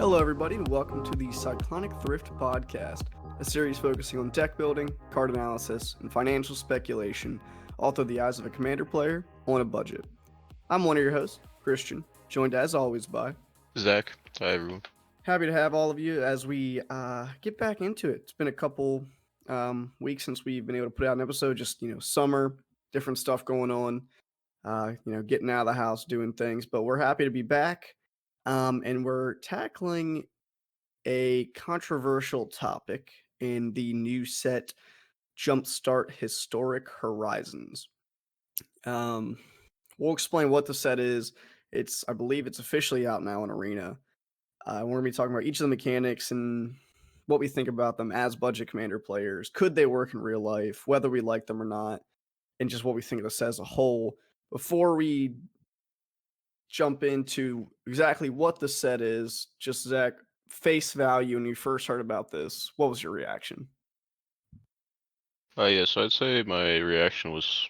Hello, everybody, and welcome to the Cyclonic Thrift Podcast, a series focusing on deck building, card analysis, and financial speculation, all through the eyes of a commander player on a budget. I'm one of your hosts, Christian, joined as always by Zach. Hi, everyone. happy to have all of you as we get back into it. It's been a couple weeks since we've been able to put out an episode, just, summer, different stuff going on, getting out of the house, doing things, but we're happy to be back. And we're tackling a controversial topic in the new set Jumpstart Historic Horizons. Um, we'll explain what the set is. I believe it's officially out now in Arena. We're going to be talking about each of the mechanics and what we think about them as budget commander players. Could they work in real life, whether we like them or not, and just what we think of the set as a whole. Before we jump into exactly what the set is, just Zach, face value, when you first heard about this, what was your reaction? Yeah, so I'd say my reaction was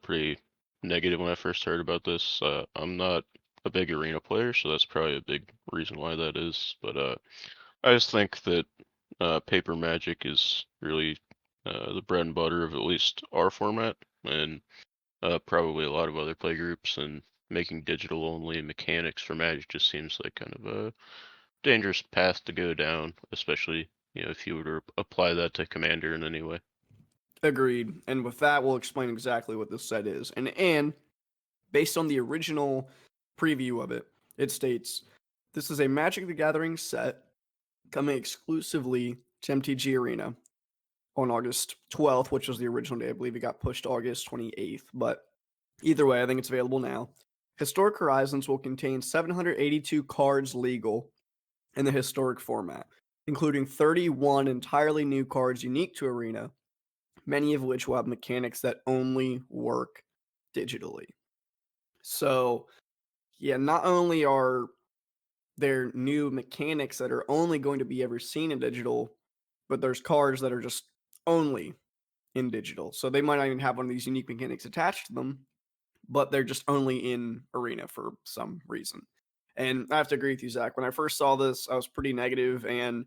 pretty negative when I first heard about this. I'm not a big arena player, so that's probably a big reason why that is. But I just think that paper Magic is really the bread and butter of at least our format, and probably a lot of other play groups. And making digital only mechanics for Magic just seems like kind of a dangerous path to go down, especially if you were to apply that to Commander in any way. Agreed. And with that, we'll explain exactly what this set is. And based on the original preview of it, it states this is a Magic the Gathering set coming exclusively to MTG Arena on August 12th, which was the original day. I believe it got pushed to August 28th. But either way, I think it's available now. Historic Horizons will contain 782 cards legal in the historic format, including 31 entirely new cards unique to Arena, many of which will have mechanics that only work digitally. So, yeah, not only are there new mechanics that are only going to be ever seen in digital, but there's cards that are just only in digital. So they might not even have one of these unique mechanics attached to them, but they're just only in Arena for some reason. And I have to agree with you, Zach. When I first saw this, I was pretty negative, and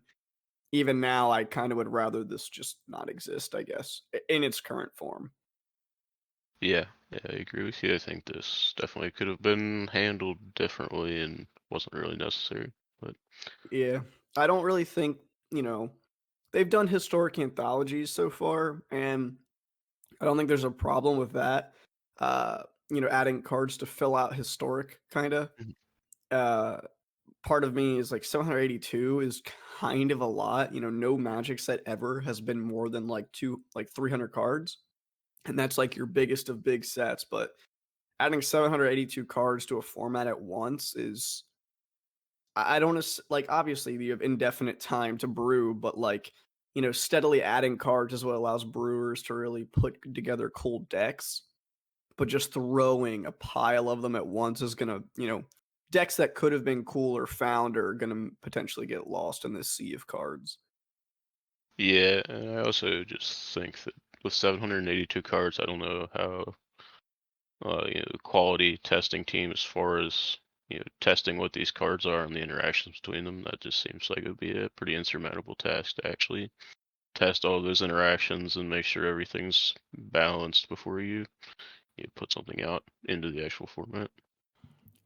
even now, I kind of would rather this just not exist, I guess, in its current form. Yeah, I agree with you. I think this definitely could have been handled differently and wasn't really necessary. But Yeah, I don't really think, you know, they've done historic anthologies so far, and I don't think there's a problem with that. Uh, adding cards to fill out historic, kind of. Mhm. Uh, Part of me is like 782 is kind of a lot. No Magic set ever has been more than like 300 cards, and that's like your biggest of big sets. But adding 782 cards to a format at once is I don't like, obviously you have indefinite time to brew, but like, steadily adding cards is what allows brewers to really put together cool decks. But just throwing a pile of them at once is gonna, decks that could have been cool or found are gonna potentially get lost in this sea of cards. yeah, and I also just think that with 782 cards, I don't know how the quality testing team as far as testing what these cards are and the interactions between them. That just seems like it would be a pretty insurmountable task to actually test all those interactions and make sure everything's balanced before you put something out into the actual format.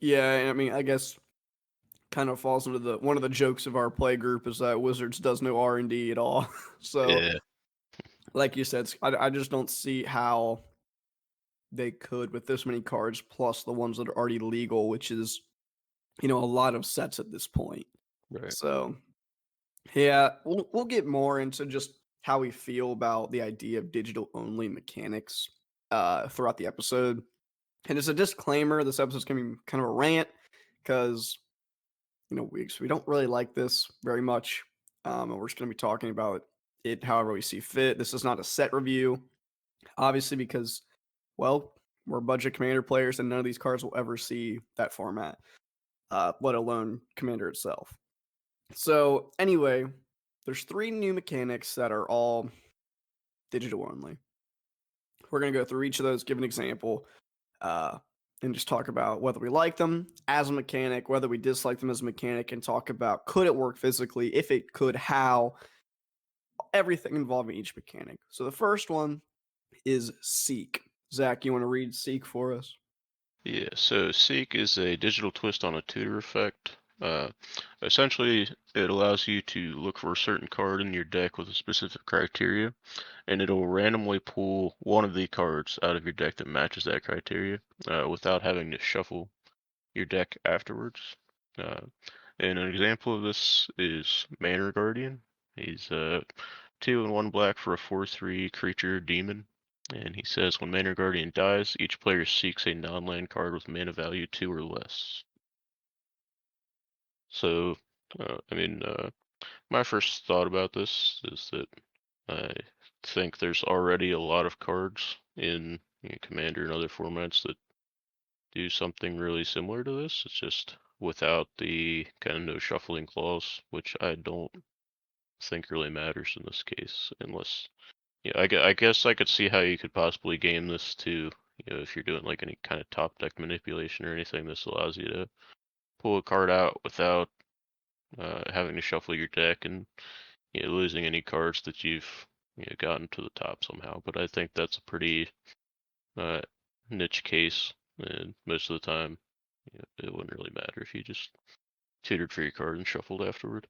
Yeah, I mean, I guess kind of falls into the one of the jokes of our play group is that Wizards does no R&D at all. So, Yeah, like you said, I just don't see how they could with this many cards plus the ones that are already legal, which is, a lot of sets at this point. right. So, yeah, we'll get more into just how we feel about the idea of digital only mechanics throughout the episode. And as a disclaimer, this episode's gonna be kind of a rant because we don't really like this very much, and we're just gonna be talking about it however we see fit. This is not a set review, obviously, because well, we're budget commander players, and none of these cards will ever see that format, let alone commander itself. So anyway, there's three new mechanics that are all digital only. We're gonna go through each of those, give an example. Uh, and just talk about whether we like them as a mechanic, whether we dislike them as a mechanic, and talk about could it work physically, if it could, how, everything involving each mechanic. So the first one is Seek. Zach, you want to read Seek for us? Yeah, so Seek is a digital twist on a tutor effect. Essentially, it allows you to look for a certain card in your deck with a specific criteria, and it'll randomly pull one of the cards out of your deck that matches that criteria, without having to shuffle your deck afterwards. Uh, and an example of this is Manor Guardian. He's 2 and 1 black for a 4/3 creature demon. And he says when Manor Guardian dies, each player seeks a non-land card with mana value 2 or less. So, my first thought about this is that I think there's already a lot of cards in Commander and other formats that do something really similar to this. It's just without the kind of no shuffling clause, which I don't think really matters in this case, unless yeah, I guess I could see how you could possibly game this to, if you're doing like any kind of top deck manipulation or anything, this allows you to pull a card out without having to shuffle your deck and losing any cards that you've gotten to the top somehow. But I think that's a pretty uh, niche case, and most of the time, it wouldn't really matter if you just tutored for your card and shuffled afterward.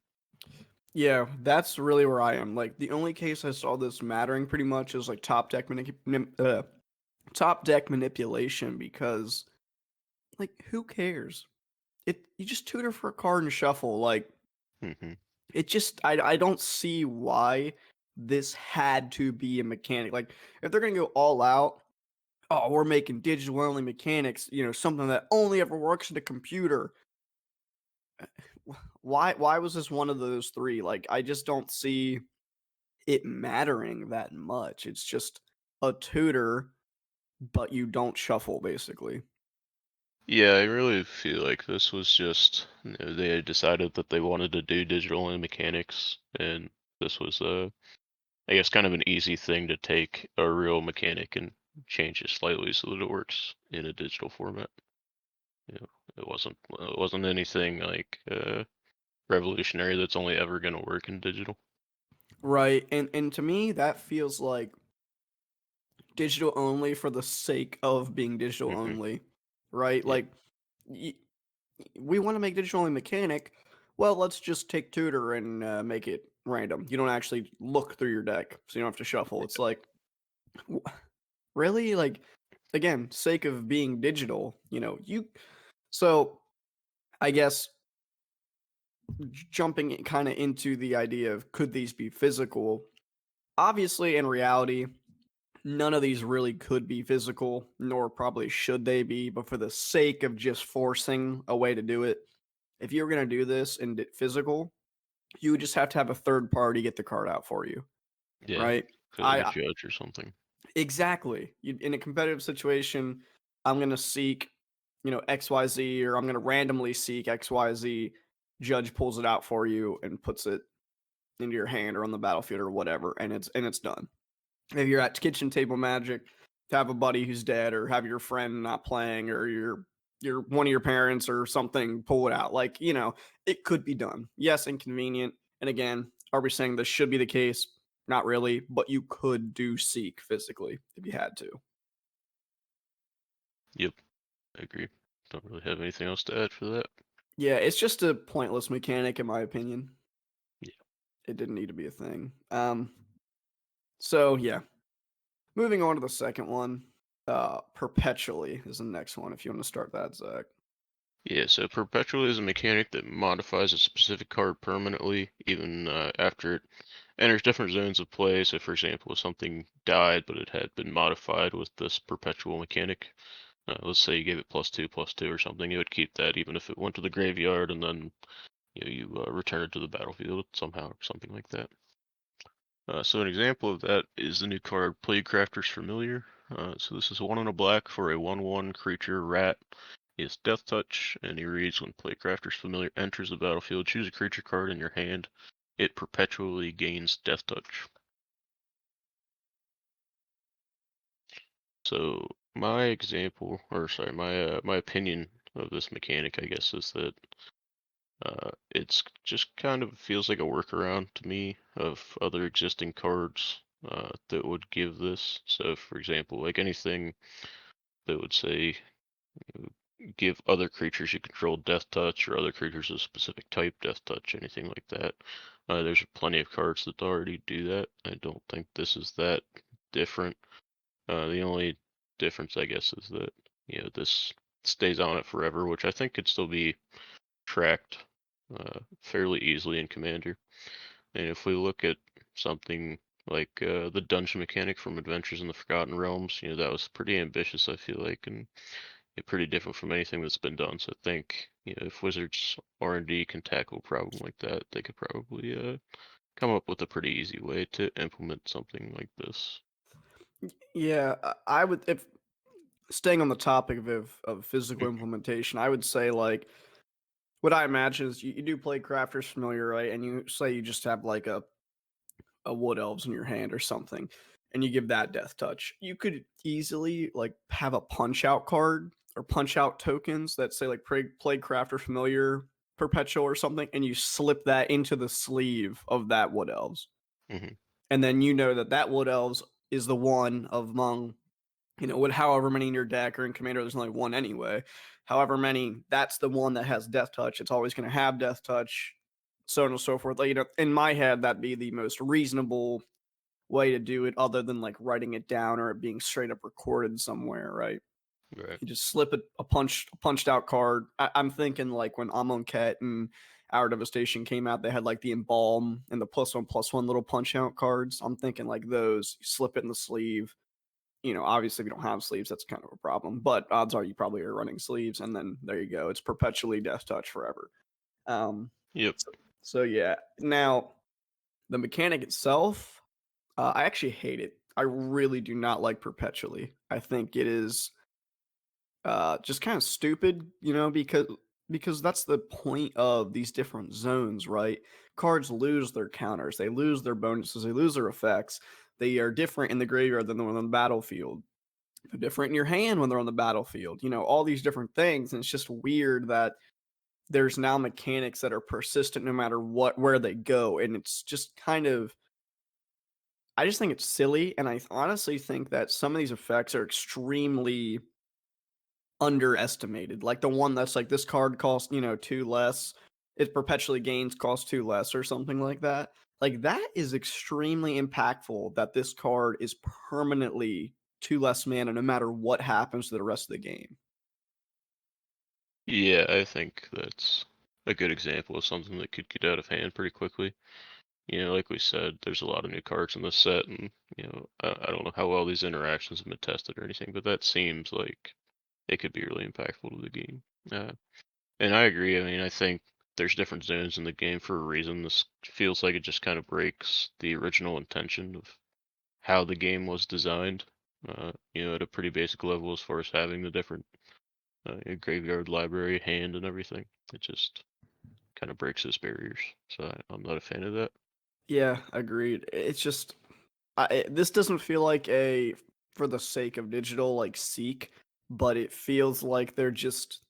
Yeah, that's really where I am. Like the only case I saw this mattering pretty much is like top deck manipulation because like who cares? You just tutor for a card and shuffle. Like Hmm. it just I don't see why this had to be a mechanic. Like if they're gonna go all out, oh, we're making digital only mechanics, something that only ever works in a computer. Why was this one of those three? Like I just don't see it mattering that much. It's just a tutor, but you don't shuffle basically. Yeah, I really feel like this was just they had decided that they wanted to do digital and mechanics, and this was I guess kind of an easy thing to take a real mechanic and change it slightly so that it works in a digital format. You know, it wasn't anything like revolutionary that's only ever going to work in digital. Right. And to me that feels like digital only for the sake of being digital Hmm. only. Right? Yeah, Like y- we want to make digital only mechanic. Well, let's just take tutor and make it random. You don't actually look through your deck, so you don't have to shuffle. It's like really like again, sake of being digital, you so I guess jumping kind of into the idea of could these be physical? Obviously, in reality, none of these really could be physical, nor probably should they be. But for the sake of just forcing a way to do it, if you were going to do this and physical, you would just have to have a third party get the card out for you, yeah, right? like a I judge or something. exactly. In a competitive situation, I'm going to seek, XYZ, or I'm going to randomly seek XYZ. Judge pulls it out for you and puts it into your hand or on the battlefield or whatever, and it's done. If you're at kitchen table magic, to have a buddy who's dead, or have your friend not playing, or your one of your parents or something pull it out, like it could be done. Yes, inconvenient. And again, are we saying this should be the case? Not really, but you could do seek physically if you had to. Yep, I agree. Don't really have anything else to add for that. Yeah, it's just a pointless mechanic in my opinion. Yeah. It didn't need to be a thing. So yeah, moving on to the second one. Perpetually is the next one. If you want to start that, Zach. Yeah, so Perpetual is a mechanic that modifies a specific card permanently, even after it enters different zones of play. So, for example, if something died but it had been modified with this Perpetual mechanic, let's say you gave it +2/+2 or something, it would keep that even if it went to the graveyard and then you return it to the battlefield somehow or something like that. So an example of that is the new card Plaguecrafter's Familiar. So this is 1 and a black for a 1/1 creature rat. He has Death Touch, and he reads when Plaguecrafter's Familiar enters the battlefield, choose a creature card in your hand. It perpetually gains Death Touch. So my example, or sorry, my opinion of this mechanic, I guess, is that it's just kind of feels like a workaround to me of other existing cards that would give this. So, for example, like anything that would say give other creatures you control death touch or other creatures of specific type death touch, anything like that. There's plenty of cards that already do that. I don't think this is that different. The only difference, I guess, is that this stays on it forever, which I think could still be tracked fairly easily in Commander. And if we look at something like the dungeon mechanic from Adventures in the Forgotten Realms, that was pretty ambitious, I feel like, and pretty different from anything that's been done. So I think, if Wizards R&D can tackle a problem like that, they could probably come up with a pretty easy way to implement something like this. Yeah, I would if staying on the topic of physical implementation, I would say like what I imagine is you do play Crafters Familiar, right? And you say you just have like a Wood Elves in your hand or something, and you give that Death Touch. You could easily like have a Punch Out card or Punch Out tokens that say like play Crafter Familiar Perpetual or something, and you slip that into the sleeve of that Wood Elves, Hmm. and then you know that that Wood Elves is the one of among with however many in your deck or in commander, there's only one anyway. However many, that's the one that has death touch. It's always going to have death touch, so on and so forth. Like, in my head, that'd be the most reasonable way to do it, other than like writing it down or it being straight up recorded somewhere, right? Right. You just slip a punched out card. I'm thinking like when Amonkhet and Our Devastation came out, they had like the embalm and the +1/+1 little punch out cards. I'm thinking like those. You slip it in the sleeve, obviously, if you don't have sleeves, that's kind of a problem. But odds are you probably are running sleeves, and then there you go. It's perpetually death touch forever. Um, Yep. so yeah. Now the mechanic itself, I actually hate it. I really do not like perpetually. I think it is just kind of stupid, because that's the point of these different zones, right? Cards lose their counters, they lose their bonuses, they lose their effects. They are different in the graveyard than on the battlefield. They're different in your hand when they're on the battlefield, all these different things. And it's just weird that there's now mechanics that are persistent no matter where they go. And it's just kind of, I just think it's silly. And I honestly think that some of these effects are extremely underestimated. Like the one that's like this card costs, two less. It perpetually gains cost two less or something like that. Like that is extremely impactful that this card is permanently two less mana no matter what happens to the rest of the game. Yeah, I think that's a good example of something that could get out of hand pretty quickly. Like we said, there's a lot of new cards in this set, and I don't know how well these interactions have been tested or anything, but that seems like it could be really impactful to the game. Uh, and I agree. I mean, I think there's different zones in the game for a reason. This feels like it just kind of breaks the original intention of how the game was designed. At a pretty basic level as far as having the different graveyard, library, hand, and everything. It just kind of breaks those barriers. So I'm not a fan of that. Yeah, agreed. It's just this doesn't feel like a for the sake of digital like seek, but it feels like they're just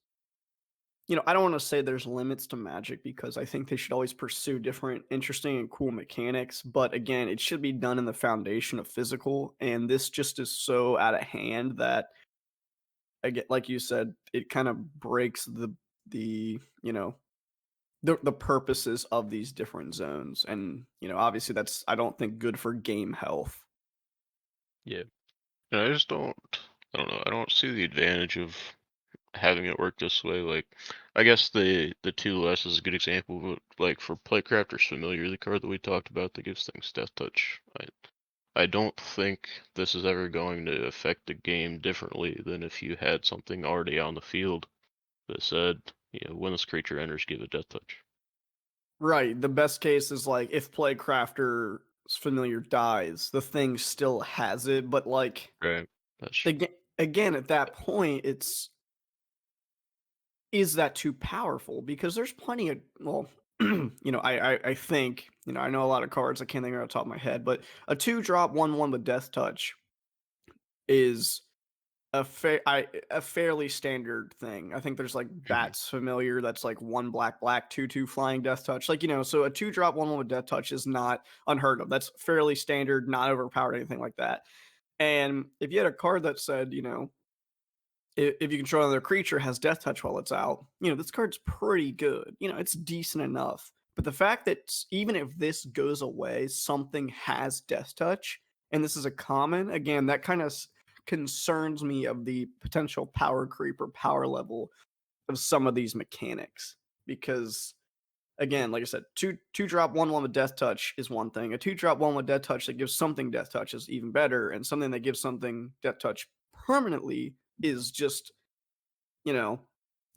I don't want to say there's limits to Magic because I think they should always pursue different, interesting, and cool mechanics. But again, it should be done in the foundation of physical. And this just is so out of hand that, again, like you said, it kind of breaks the the purposes of these different zones. And obviously, that's I don't think good for game health. Yeah. And I don't know, I don't see the advantage of having it work this way. Like, I guess the two less is a good example, but like for Playcrafters Familiar, the card that we talked about that gives things Death Touch, I don't think this is ever going to affect the game differently than if you had something already on the field that said, when this creature enters, give it Death Touch. Right. The best case is like if Playcrafter's familiar dies, the thing still has it, but like Right. That's again at that point, it's is that too powerful? Because there's plenty of I think I know a lot of cards. I can't think of it off the top of my head, but a 2-drop 1/1 with Death Touch is a fairly standard thing. I think there's like Mhm. bats familiar that's like one black black 2/2 flying death touch. Like, so a 2 drop 1/1 with death touch is not unheard of. That's fairly standard, not overpowered, anything like that. And if you had a card that said, if you control another creature has death touch while it's out, this card's pretty good. It's decent enough. But the fact that even if this goes away, something has death touch, and this is a common, again, that kind of concerns me of the potential power creep or power level of some of these mechanics. Because again, like I said, two drop 1/1 with death touch is one thing. A 2 drop 1 with death touch that gives something death touch is even better, and something that gives something death touch permanently is just, you know,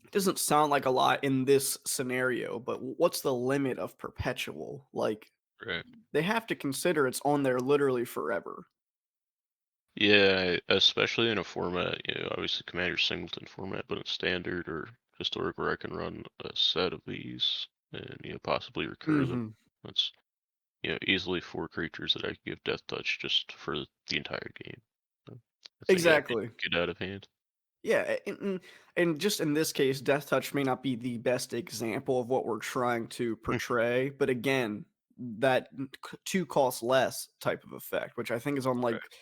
it doesn't sound like a lot in this scenario, but what's the limit of perpetual? Like, Right. they have to consider it's on there literally forever. Yeah, especially in a format, obviously Commander Singleton format, but in standard or historic where I can run a set of these and possibly recur them. Mhm. That's easily four creatures that I could give Death Touch just for the entire game. So I think yeah, it Exactly. could get out of hand. Yeah, and just in this case, death touch may not be the best example of what we're trying to portray, but again, that 2 costs less type of effect, which I think is on like Right.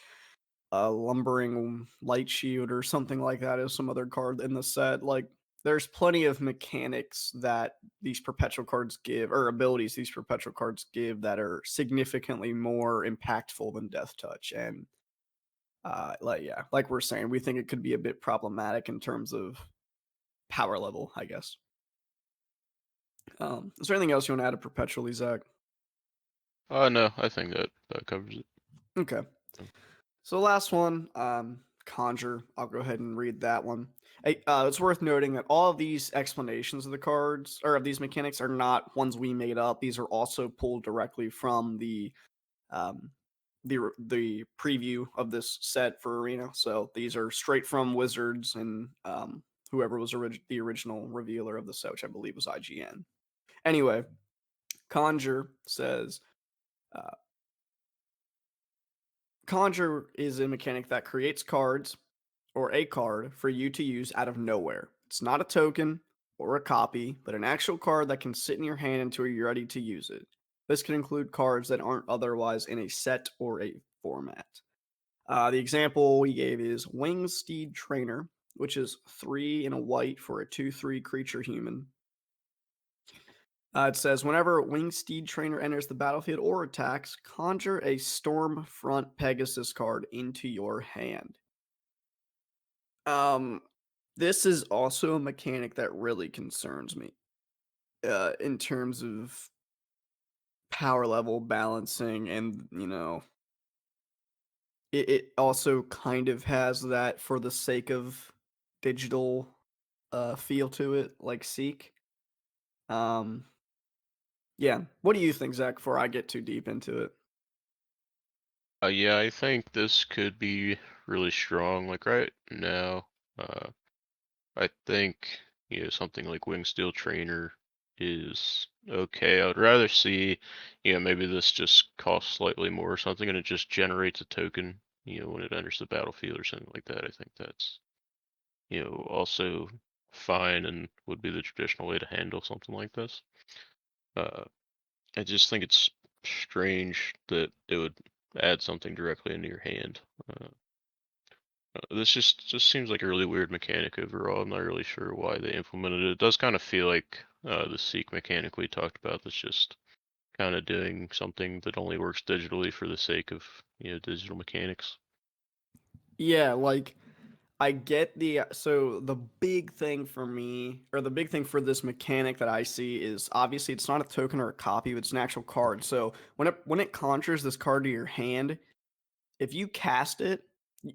a lumbering light shield or something like that is some other card in the set. Like, there's plenty of mechanics that these perpetual cards give, or abilities these perpetual cards give, that are significantly more impactful than death touch. And like, yeah, like we're saying, we think it could be a bit problematic in terms of power level, I guess. Is there anything else you want to add to perpetually, Zach? No, I think that covers it. Okay. Yeah. So last one, Conjure. I'll go ahead and read that one. Hey, it's worth noting that all of these explanations of the cards or of these mechanics are not ones we made up. These are also pulled directly from um, the preview of this set for Arena. So these are straight from Wizards and whoever was the original revealer of the set, which I believe was IGN. Anyway, Conjure says uh, Conjure is a mechanic that creates cards or a card for you to use out of nowhere. It's not a token or a copy, but an actual card that can sit in your hand until you're ready to use it. This can include cards that aren't otherwise in a set or a format. The example we gave is Winged Steed Trainer, which is 3 in a white for a 2/3 creature human. It says whenever Winged Steed Trainer enters the battlefield or attacks, conjure a Stormfront Pegasus card into your hand. Um, this is also a mechanic that really concerns me in terms of power level balancing, and it also kind of has that for the sake of digital feel to it, like Seek. Um, yeah. What do you think, Zach? Before I get too deep into it. Yeah, I think this could be really strong. Like right now, uh, I think something like Wingsteel Trainer is okay. I would rather see maybe this just costs slightly more or something, and it just generates a token when it enters the battlefield or something like that. I think that's also fine and would be the traditional way to handle something like this. Uh, I just think it's strange that it would add something directly into your hand. Uh, this just seems like a really weird mechanic overall. I'm not really sure why they implemented it. It does kind of feel like the Seek mechanic we talked about. That's just kind of doing something that only works digitally for the sake of digital mechanics. Yeah, like I get so the big thing for me, or the big thing for this mechanic that I see, is obviously it's not a token or a copy, but it's an actual card. So when it conjures this card to your hand, if you cast it,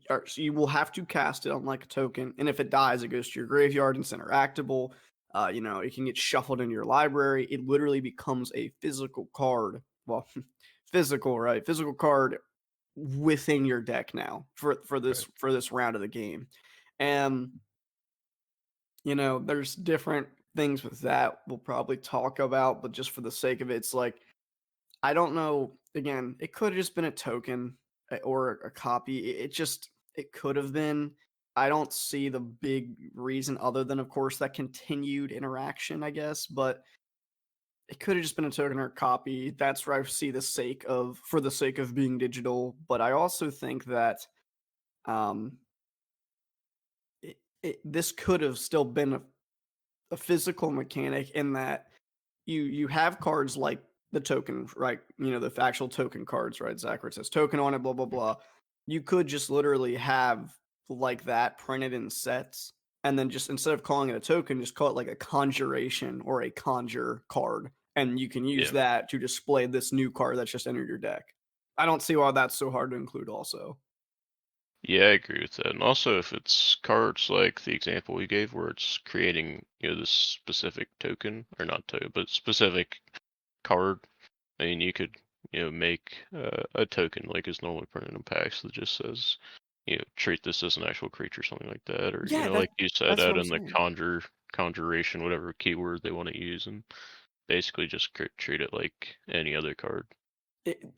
or so you will have to cast it unlike a token, and if it dies, it goes to your graveyard and it's interactable. It can get shuffled into your library. It literally becomes a physical card. Well, physical, right? Physical card within your deck now for this Right. for this round of the game. And there's different things with that we'll probably talk about, but just for the sake of it, it's like I don't know. Again, it could have just been a token or a copy. It could have been. I don't see the big reason other than, of course, that continued interaction, I guess. But it could have just been a token or a copy. That's where I see the sake of for the sake of being digital. But I also think that um, this could have still been a physical mechanic in that you have cards like the token, right? You know, the actual token cards, right? Zach, where it says token on it, blah blah blah. You could just literally have like that printed in sets, and then just instead of calling it a token, just call it like a conjuration or a conjure card, and you can use Yeah. that to display this new card that's just entered your deck. I don't see why that's so hard to include. Also, Yeah, I agree with that. And also, if it's cards like the example we gave, where it's creating, this specific token, or not token, but specific card, I mean, you could, make a token like is normally printed in packs that just says, treat this as an actual creature, something like that, or yeah, like you said, that's what add I'm in the saying. conjuration, whatever keyword they want to use, and basically just treat it like any other card.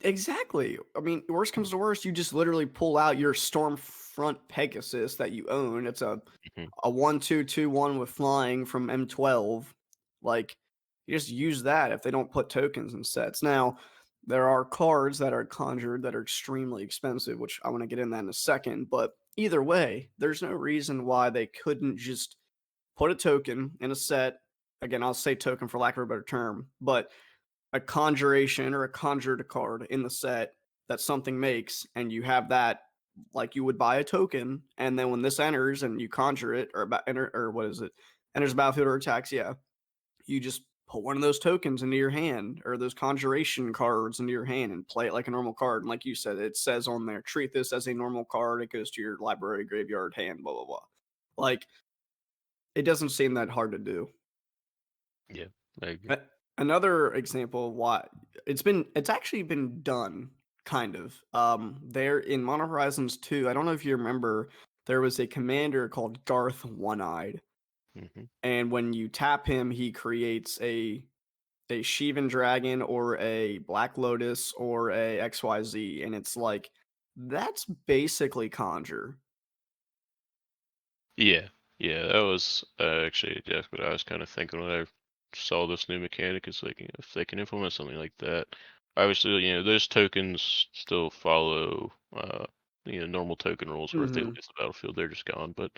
Exactly. I mean, worst comes to worst, you just literally pull out your Stormfront Pegasus that you own. It's Hmm. a 1/2/2/1 with flying from M12. Like, you just use that if they don't put tokens in sets. Now, there are cards that are conjured that are extremely expensive, which I want to get in that in a second. But either way, there's no reason why they couldn't just put a token in a set. Again, I'll say token for lack of a better term, but a conjuration or a conjured card in the set that something makes, and you have that like you would buy a token, and then when this enters and you conjure it or about enter or what is it enters the battlefield or attacks, yeah, you just put one of those tokens into your hand or those conjuration cards into your hand and play it like a normal card. And like you said, it says on there, treat this as a normal card. It goes to your library, graveyard, hand, blah blah blah. Like it doesn't seem that hard to do. Yeah, I agree. A Another example of why it's actually been done, kind of. There in Mono Horizons 2, I don't know if you remember, there was a commander called Garth One-Eyed, Hmm. and when you tap him, he creates a Shivan Dragon or a Black Lotus or a XYZ, and it's like that's basically Conjure. Yeah, yeah, that was actually that's what I was kind of thinking when I saw this new mechanic. Is like, if they can implement something like that, obviously, those tokens still follow, normal token rules, where if they leave Mhm. the battlefield, they're just gone. But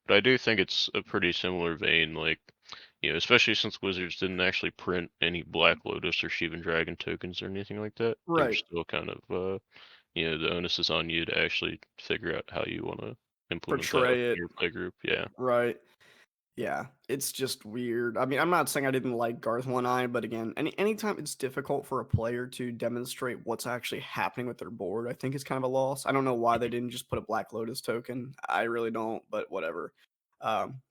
I do think it's a pretty similar vein, like, especially since Wizards didn't actually print any Black Lotus or Shivan Dragon tokens or anything like that. They're Right. still kind of, the onus is on you to actually figure out how you want to implement that Portray within it. your play group. Yeah. Right. Yeah, it's just weird. I mean, I'm not saying I didn't like Garth One Eye, but again, anytime it's difficult for a player to demonstrate what's actually happening with their board, I think it's kind of a loss. I don't know why they Mhm. didn't just put a Black Lotus token. I really don't, but whatever. Um,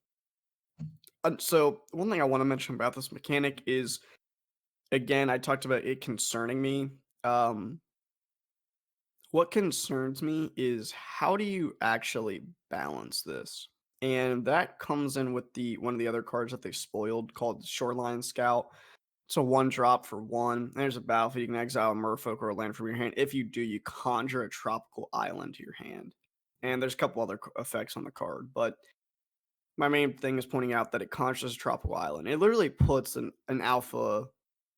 and so one thing I want to mention about this mechanic is, again, I talked about it concerning me. Um, what concerns me is how do you actually balance this? And that comes in with the one of the other cards that they spoiled called Shoreline Scout. It's a one drop for one. There's a battlefield. You can exile a merfolk or a land from your hand. If you do, you conjure a tropical island to your hand. And there's a couple other effects on the card, but my main thing is pointing out that it conjures a tropical island. It literally puts an alpha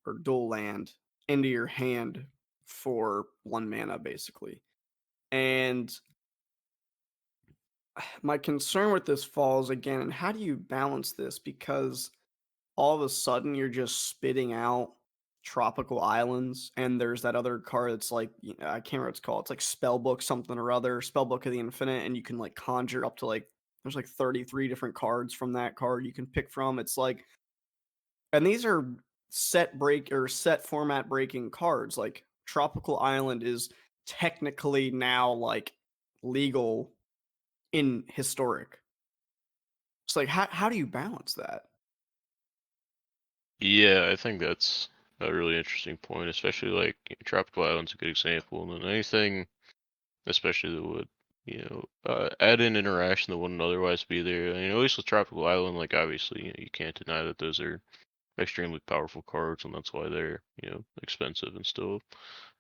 or dual land into your hand for one mana, basically. And my concern with this falls again, and how do you balance this? Because all of a sudden you're just spitting out tropical islands, and there's that other card that's like I can't remember what it's called. It's like Spellbook something or other, Spellbook of the Infinite, and you can like conjure up to like there's like 33 different cards from that card you can pick from. It's like, and these are set format breaking cards. Like Tropical Island is technically now like legal in historic. It's like how do you balance that? Yeah, I think that's a really interesting point, especially like, Tropical Island's a good example, and then anything, especially that would, add in interaction that wouldn't otherwise be there. I mean, at least with Tropical Island, like, obviously, you can't deny that those are extremely powerful cards, and that's why they're, expensive and still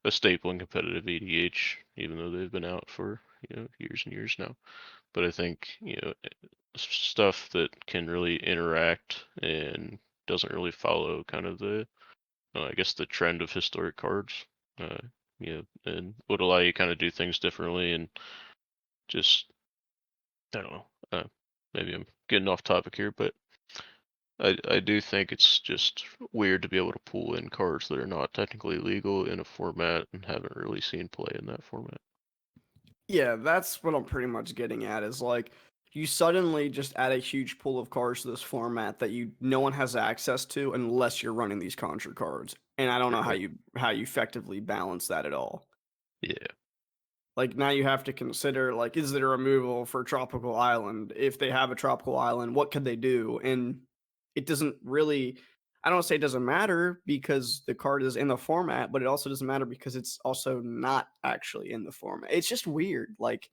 a staple in competitive EDH, even though they've been out for, years and years now. but I think stuff that can really interact and doesn't really follow kind of the I guess the trend of historic cards. Uh, and would allow you kind of do things differently and just I don't know. Maybe I'm getting off topic here, but I do think it's just weird to be able to pull in cards that are not technically legal in a format and haven't really seen play in that format. Yeah, that's what I'm pretty much getting at is like you suddenly just add a huge pool of cards to this format that no one has access to unless you're running these contra cards. And I don't know Right. how you effectively balance that at all. Yeah. Like now you have to consider like is there a removal for tropical island? If they have a tropical island, what could they do? And it doesn't really I don't say it doesn't matter because the card is in the format, but it also doesn't matter because it's also not actually in the format. It's just weird. Like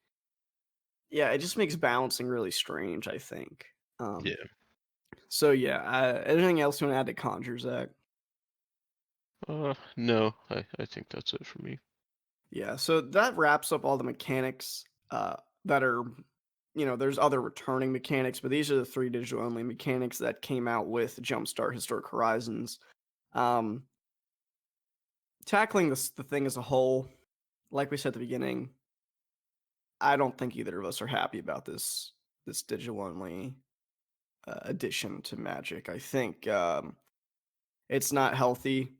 yeah, it just makes balancing really strange, I think. Um, Yeah. so yeah, anything else you want to add to Conjure, Zach? No, I think that's it for me. Yeah, so that wraps up all the mechanics that are, there's other returning mechanics, but these are the three digital only mechanics that came out with Jumpstart Historic Horizons. Um, tackling the thing as a whole, like we said at the beginning, I don't think either of us are happy about this digital only addition to Magic. I think it's not healthy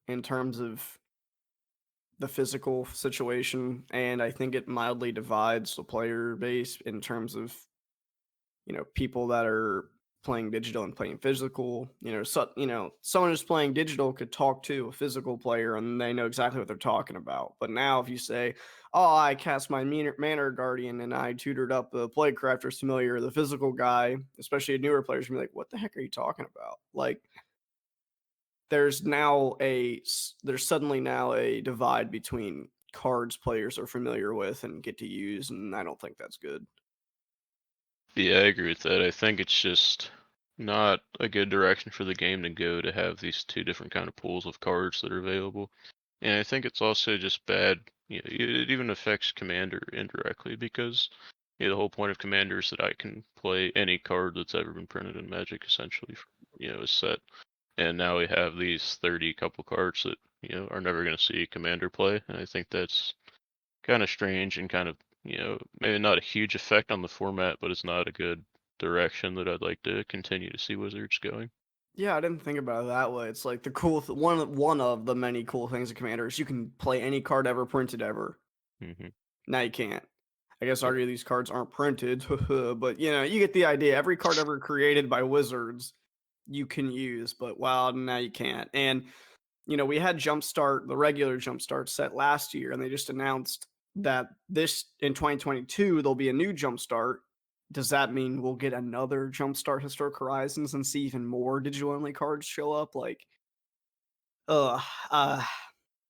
in terms of the physical situation, and I think it mildly divides the player base in terms of people that are playing digital and playing physical. Someone who's playing digital could talk to a physical player and they know exactly what they're talking about. But now, if you say, "Oh, I cast my Manor Guardian and I tutored up the Plaguecrafter's Familiar," the physical guy, especially a newer players, gonna be like, "What the heck are you talking about?" Like there's suddenly now a divide between cards players are familiar with and get to use, and I don't think that's good. Yeah, I agree with that. I think it's just not a good direction for the game to go to have these two different kind of pools of cards that are available. And I think it's also just bad, it even affects Commander indirectly because the whole point of Commander is that I can play any card that's ever been printed in Magic essentially, is set. And now we have these 30 couple cards that, are never going to see Commander play. And I think that's kind of strange and kind of, maybe not a huge effect on the format, but it's not a good direction that I'd like to continue to see Wizards going. Yeah, I didn't think about it that way. It's like the one of the many cool things of Commander is you can play any card ever printed ever. Hmm. Now you can't. I guess Yeah. argue these cards aren't printed, but you get the idea. Every card ever created by Wizards, you can use, but wow, now you can't. And we had Jumpstart, the regular Jumpstart set last year, and they just announced that this in 2022 there'll be a new Jumpstart. Does that mean we'll get another Jumpstart Historic Horizons and see even more digital only cards show up? Like, uh, uh,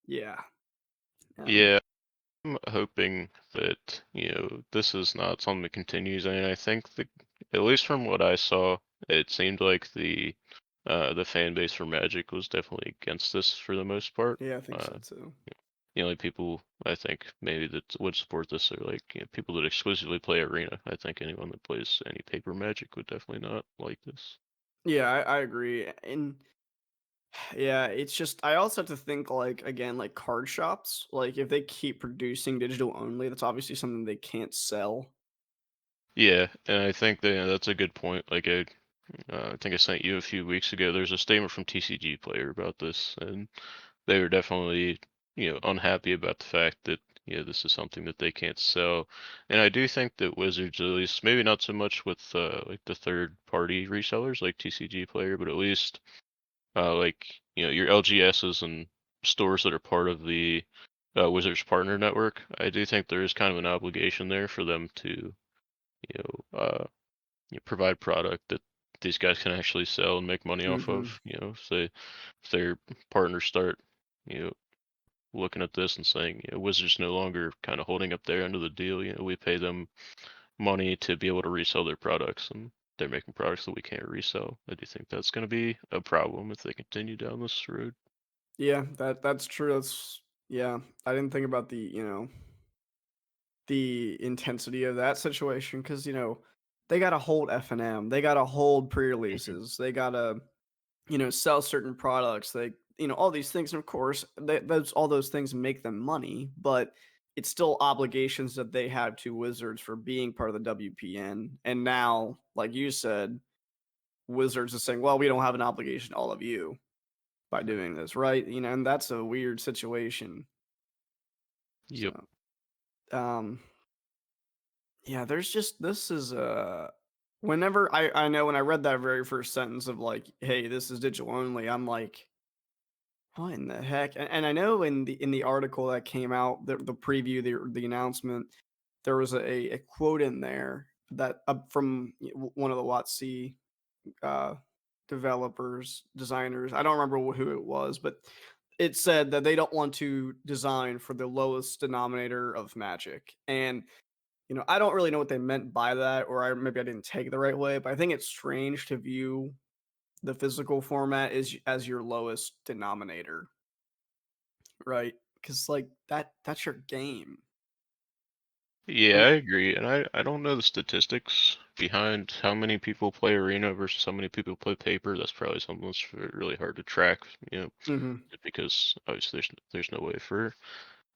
yeah. Um, Yeah, I'm hoping that, this is not something that continues. I mean, I think at least from what I saw, it seemed like the fan base for Magic was definitely against this for the most part. yeah, I think so Uh, too. the only people I think maybe that would support this are like people that exclusively play Arena. I think anyone that plays any paper Magic would definitely not like this. Yeah, I agree. And yeah, it's just I also have to think like again, like card shops, like if they keep producing digital only, that's obviously something they can't sell. Yeah, and I think that that's a good point. Like I think I sent you a few weeks ago. There's a statement from TCG Player about this, and they were definitely unhappy about the fact that this is something that they can't sell. And I do think that Wizards, at least maybe not so much with like the third party resellers like TCG Player, but at least like your LGSs and stores that are part of the Wizards partner network. I do think there is kind of an obligation there for them to you know uh, provide product that these guys can actually sell and make money off Hmm. of. If their partners start you know looking at this and saying, Wizards no longer kind of holding up their end of the deal. We pay them money to be able to resell their products, and they're making products that we can't resell. I do think that's going to be a problem if they continue down this road. Yeah, that's true. That's yeah. I didn't think about the the intensity of that situation because they got to hold F&M, they got to hold Mhm. pre-releases, they got to sell certain products, they all these things, and of course those all those things make them money, but it's still obligations that they have to Wizards for being part of the WPN. And now, like you said, Wizards is saying, well, we don't have an obligation to all of you by doing this, right? And that's a weird situation. Yep. So um yeah, there's just this is whenever I know when I read that very first sentence of like, hey, this is digital only, I'm like, what in the heck? And I know in the article that came out, the preview, the announcement, there was a quote in there that from one of the WotC uh, developers, designers. I don't remember who it was, but it said that they don't want to design for the lowest denominator of Magic. And I don't really know what they meant by that, or maybe I didn't take it the right way. But I think it's strange to view the physical format as your lowest denominator, right? Because like that's your game. Yeah, Mm, I agree, and I don't know the statistics behind how many people play Arena versus how many people play Paper. That's probably something that's really hard to track, mhm. just because obviously there's no way for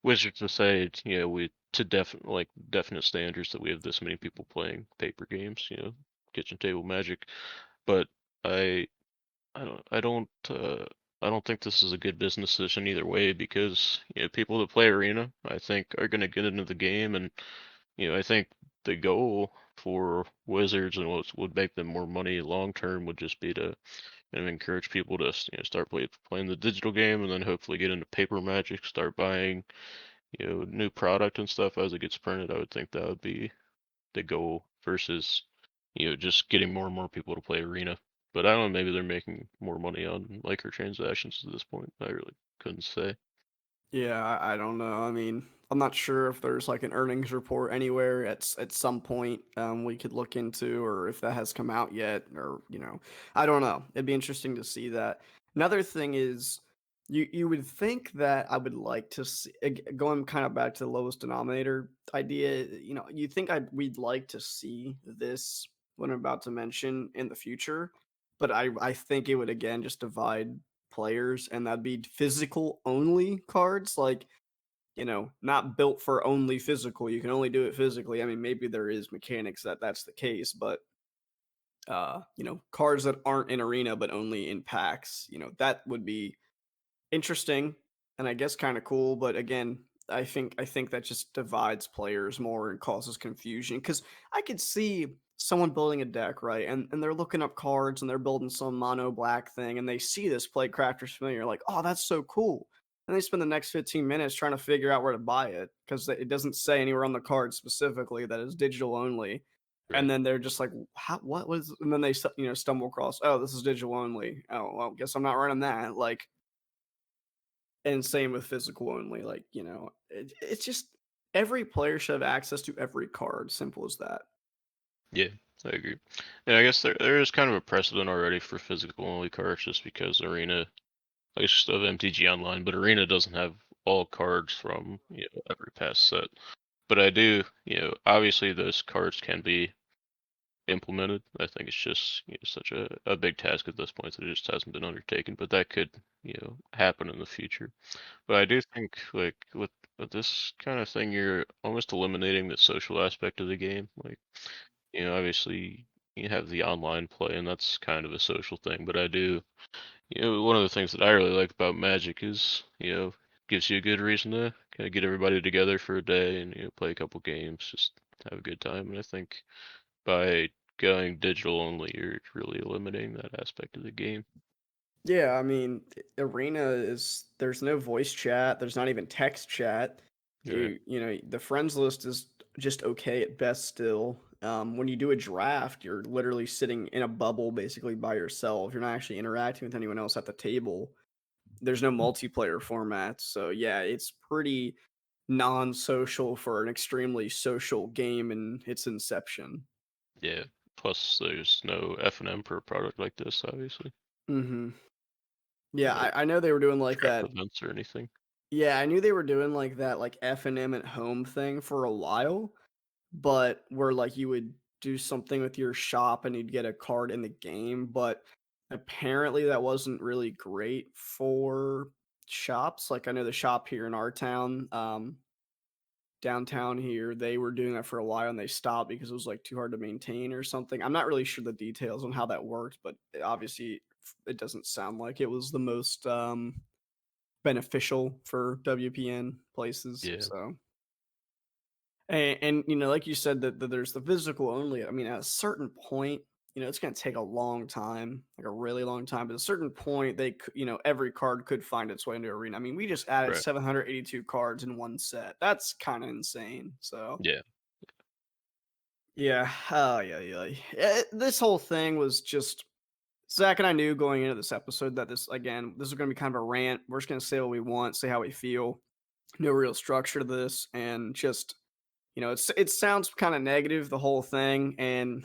Wizards to say, we to definite standards that we have this many people playing Paper games, kitchen table Magic. But I I don't I don't uh I don't think this is a good business decision either way because people that play Arena I think are going to get into the game, and I think the goal for Wizards and what would make them more money long term would just be to encourage people to start playing the digital game and then hopefully get into paper Magic, start buying new product and stuff as it gets printed. I would think that would be the goal versus just getting more and more people to play Arena. But I don't know, maybe they're making more money on microtransactions at this point. I really couldn't say. Yeah, I don't know. I mean, I'm not sure if there's like an earnings report anywhere at some point we could look into, or if that has come out yet, or I don't know. It'd be interesting to see that. Another thing is, you would think that I would like to see going kind of back to the lowest denominator idea. You think we'd like to see this what I'm about to mention in the future, but I think it would again just divide players, and that'd be physical only cards, like, not built for only physical. You can only do it physically. I mean, maybe there is mechanics that's the case, but cards that aren't in arena but only in packs, that would be interesting, and I guess kind of cool. But again, I think that just divides players more and causes confusion because I could see someone building a deck, right, and they're looking up cards and they're building some mono black thing, and they see this play Crafter's Familiar, like, oh, that's so cool. And they spend the next 15 minutes trying to figure out where to buy it because it doesn't say anywhere on the card specifically that it's digital only. And Right. then they're just like, how, what was, and then they, stumble across, oh, this is digital only. Oh, well, guess I'm not running that. Like, and same with physical only. Like, it's just every player should have access to every card. Simple as that. Yeah, I agree. And I guess there is kind of a precedent already for physical only cards just because Arena, I guess still have MTG Online, but Arena doesn't have all cards from, every past set. But I do, obviously those cards can be implemented. I think it's just, such a big task at this point that it just hasn't been undertaken, but that could, happen in the future. But I do think like with this kind of thing, you're almost eliminating the social aspect of the game. Like, obviously you have the online play, and that's kind of a social thing. But I do, one of the things that I really like about Magic is, gives you a good reason to kind of get everybody together for a day and play a couple games, just have a good time. And I think by going digital only, you're really eliminating that aspect of the game. Yeah, I mean, Arena is there's no voice chat. There's not even text chat. Right. The friends list is just okay at best still. When you do a draft, you're literally sitting in a bubble basically by yourself. You're not actually interacting with anyone else at the table. There's no multiplayer format. So yeah, it's pretty non-social for an extremely social game in its inception. Yeah. Plus, there's no F&M per product like this, obviously. Mhm. Yeah, No I know they were doing like trap that. events or anything. Yeah, I knew they were doing like that like F&M at home thing for a while, but where like you would do something with your shop and you'd get a card in the game, but apparently that wasn't really great for shops. Like I know the shop here in our town, downtown here, they were doing that for a while and they stopped because it was like too hard to maintain or something. I'm not really sure the details on how that worked, but obviously it doesn't sound like it was the most beneficial for WPN places. Yeah, So and you know, like you said, that there's the physical only. I mean, at a certain point, you know, it's going to take a long time, like a really long time. But at a certain point, you know, every card could find its way into arena. I mean, we just added right. 782 cards in one set. That's kind of insane. So Yeah, yeah, oh yeah, yeah. This whole thing was just Zach and I knew going into this episode that this is going to be kind of a rant. We're just going to say what we want, say how we feel. No real structure to this, and just you know, it sounds kind of negative the whole thing, and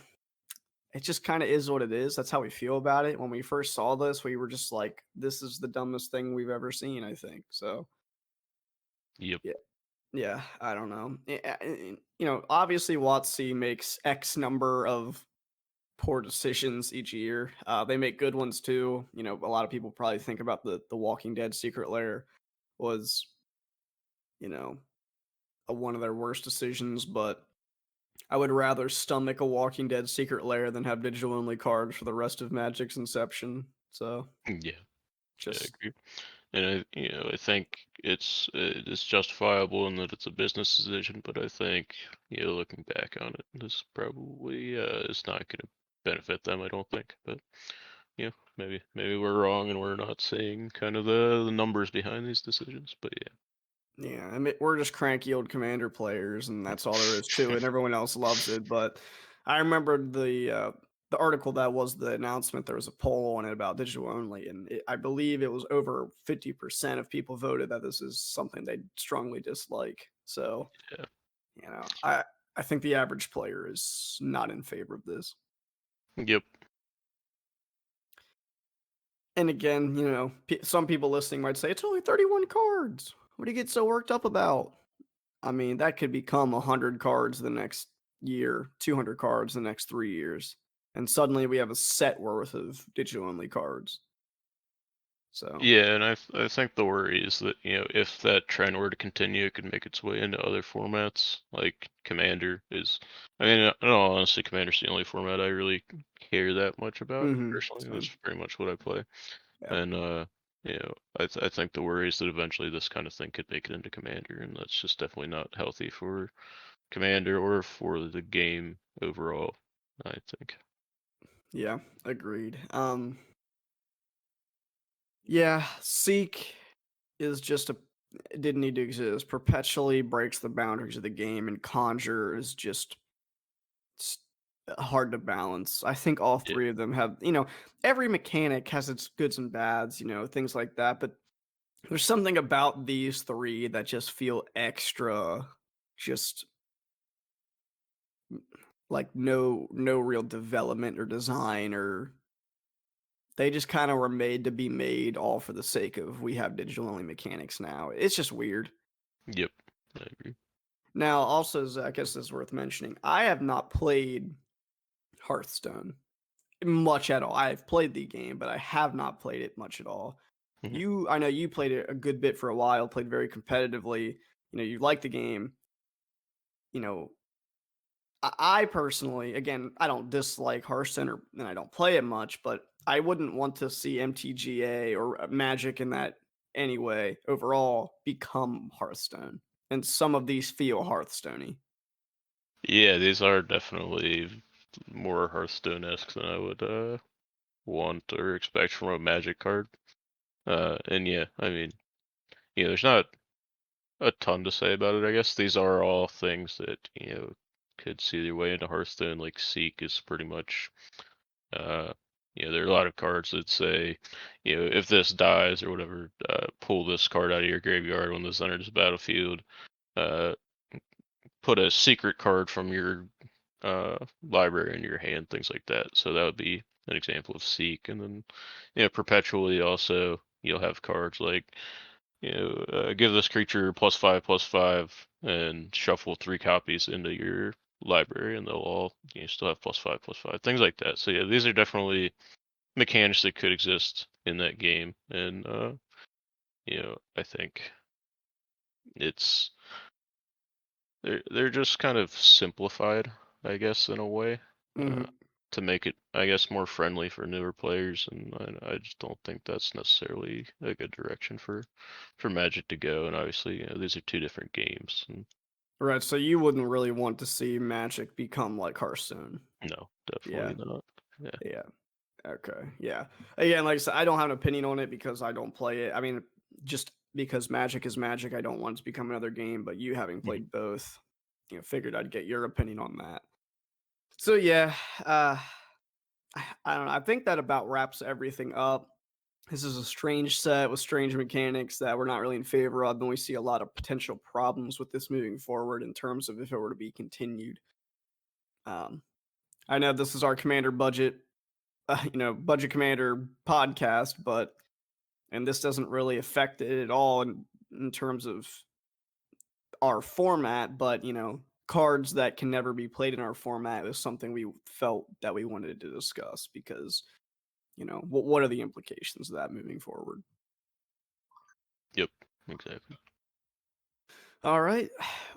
it just kind of is what it is. That's how we feel about it. When we first saw this, we were just like, "This is the dumbest thing we've ever seen." I think so. yep, Yeah, yeah. I don't know. You know, obviously, WotC makes X number of poor decisions each year. They make good ones too. You know, a lot of people probably think about the Walking Dead Secret Lair was, you know, one of their worst decisions, but I would rather stomach a Walking Dead Secret Lair than have digital only cards for the rest of Magic's inception. So yeah, yeah, I just agree. And I think it's justifiable in that it's a business decision, but I think, looking back on it, this probably is not going to benefit them. I don't think, but maybe we're wrong and we're not seeing kind of the numbers behind these decisions. But yeah, I mean we're just cranky old Commander players, and that's all there is to it. yeah, And everyone else loves it, but I remember the article that was the announcement. There was a poll on it about digital only, and I believe it was over 50% of people voted that this is something they strongly dislike. So yeah, you know, I think the average player is not in favor of this. yep, And again, you know, some people listening might say it's only 31 cards. What do you get so worked up about? I mean, that could become 100 cards the next year, 200 cards the next 3 years. And suddenly we have a set worth of digital only cards. So, yeah. And I think the worry is that if that trend were to continue, it could make its way into other formats. Like Commander is. I mean, in all honesty, Commander's the only format I really care that much about personally. That's same. pretty much what I play. Yeah. And I think the worry is that eventually this kind of thing could make it into Commander, and that's just definitely not healthy for Commander or for the game overall, I think. Yeah, agreed. Yeah, Seek is just a it didn't need to exist. Perpetually breaks the boundaries of the game, and Conjure is just it's hard to balance. I think all Yeah, three of them have, you know, every mechanic has its goods and bads, you know, things like that. But there's something about these three that just feel extra, just like no real development or design, or they just kind of were made to be made all for the sake of we have digital only mechanics now. It's just weird. yep, I agree. Now, also, Zach, I guess this is worth mentioning. I have not played Hearthstone much at all. I've played the game, but I have not played it much at all. Mhm. I know you played it a good bit for a while, played very competitively. You know, you like the game. You know, I personally, again, I don't dislike Hearthstone and I don't play it much, but I wouldn't want to see MTGA or Magic in that anyway overall become Hearthstone. And some of these feel Hearthstoney. Yeah, these are definitely more Hearthstone-esque than I would want or expect from a Magic card. And yeah, I mean, there's not a ton to say about it. I guess these are all things that could see their way into Hearthstone. Like Seek is pretty much Uh, there are a lot of cards that say, if this dies or whatever, pull this card out of your graveyard when this enters the battlefield. Uh, put a secret card from your library in your hand, things like that. So that would be an example of Seek. And then, perpetually also, you'll have cards like, give this creature +5/+5 and shuffle 3 copies into your library, and they'll all still have +5/+5, things like that. So yeah, these are definitely mechanics that could exist in that game, and I think it's they're just kind of simplified, I guess, in a way, uh, Hmm. to make it, I guess, more friendly for newer players, and I just don't think that's necessarily a good direction for Magic to go. And obviously, these are 2 different games, and Right. So you wouldn't really want to see Magic become like Hearthstone. no, Yeah. definitely not. Yeah. Yeah. Okay. Yeah. Again, like I said, I don't have an opinion on it because I don't play it. I mean, just because Magic is Magic, I don't want it to become another game. But you having Mhm. played both, figured I'd get your opinion on that. So yeah, uh, I don't know. I think that about wraps everything up. This is a strange set with strange mechanics that we're not really in favor of, and we see a lot of potential problems with this moving forward in terms of if it were to be continued. Um, I know this is our commander budget, budget commander podcast, but and this doesn't really affect it at all in terms of our format, but cards that can never be played in our format is something we felt that we wanted to discuss because what are the implications of that moving forward. Yep. Exactly. All right.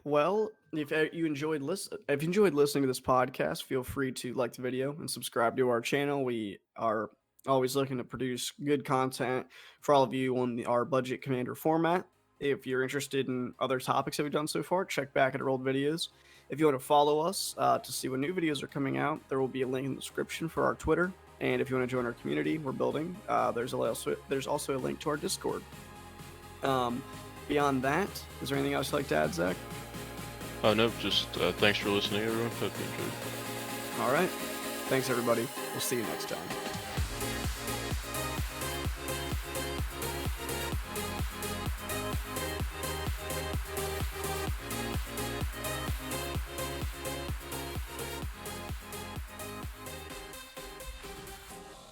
Well, if you enjoyed listening to this podcast, feel free to like the video and subscribe to our channel. We are always looking to produce good content for all of you on our budget commander format. If you're interested in other topics that we've done so far, check back at our old videos. If you want to follow us to see when new videos are coming out, there will be a link in the description for our Twitter. And if you want to join our community we're building, there's also a link to our Discord. Um, Beyond that, is there anything else you'd like to add, Zach? Oh no, just thanks for listening, everyone. Hope you enjoyed. All right. Thanks, everybody. We'll see you next time.